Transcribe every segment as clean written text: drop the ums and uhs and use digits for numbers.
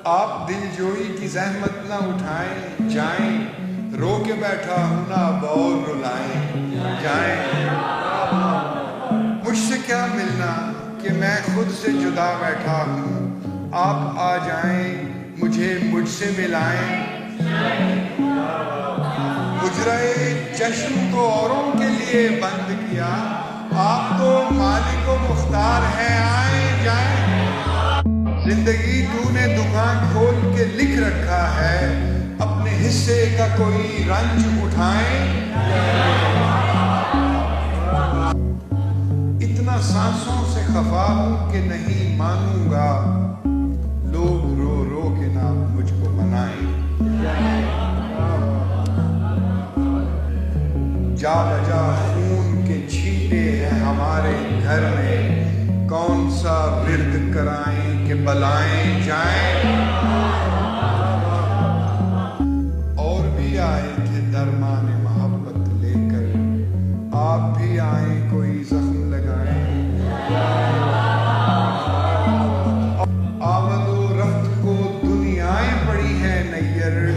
آپ دل جوئی کی زحمت نہ اٹھائیں جائیں، رو کے بیٹھا ہوں نہ اب اور رلائیں جائیں۔ مجھ سے کیا ملنا کہ میں خود سے جدا بیٹھا ہوں، آپ آ جائیں مجھے مجھ سے ملائیں۔ حجرۂ چشم کو اوروں کے لیے بند کیا، آپ تو مالک و مختار ہیں آئیں جائیں۔ زندگی تو نے دکان کھول کے لکھ رکھا ہے، اپنے حصے کا کوئی رنج اٹھائیں۔ اتنا سانسوں سے خفا ہوں کہ نہیں مانوں گا، لوگ رو رو کے نہ مجھ کو منائیں۔ جا بجا خون کے چھینٹے ہیں ہمارے گھر میں، کون سا ورد کرائیں کہ بلائیں جائیں۔ اور بھی آئے تھے درمان محبت لے کر، آپ بھی آئیں کوئی زخم لگائیں۔ آمد و رفت کو دنیائیں پڑی ہیں نیر،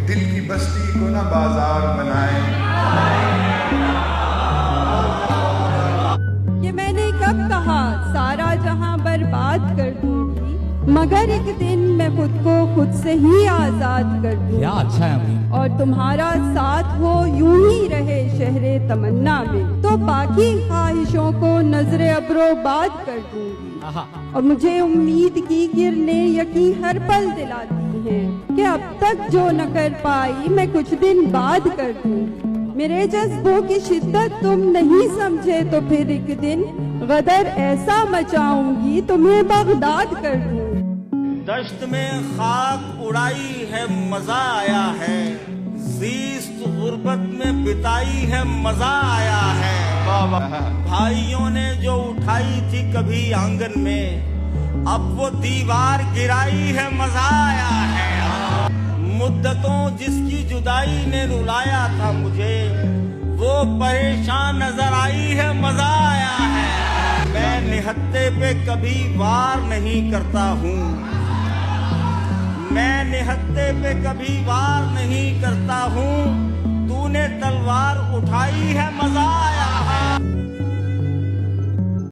دل کی بستی کو نہ بازار بنائیں۔ یہ میں نے کب کہا سارا جہاں برباد کر دوں گی، مگر ایک دن میں خود کو خود سے ہی آزاد کر دوں کیا اچھا ہے امی۔ اور تمہارا ساتھ ہو یوں ہی رہے شہر تمنا میں، تو باقی خواہشوں کو نظر ابرو باد کر دوں گی۔ اور مجھے امید کی کرنیں یقین ہر پل دلاتی ہیں کہ اب تک جو نہ کر پائی میں کچھ دن بعد کر دوں۔ میرے جذبوں کی شدت تم نہیں سمجھے تو پھر ایک دن غدر ایسا مچاؤں گی تمہیں بغداد کر دوں۔ دشت میں خاک اڑائی ہے مزہ آیا ہے، زیست غربت میں بتائی ہے مزہ آیا ہے۔ بھائیوں نے جو اٹھائی تھی کبھی آنگن میں، اب وہ دیوار گرائی ہے مزہ آیا ہے۔ مدتوں جس کی جدائی نے رلایا تھا مجھے، وہ پریشان نظر آئی ہے مزہ آیا ہے۔ میں نہتے پہ کبھی وار نہیں کرتا ہوں، میں نہتے پہ کبھی وار نہیں کرتا ہوں، تو نے تلوار اٹھائی ہے مزہ آیا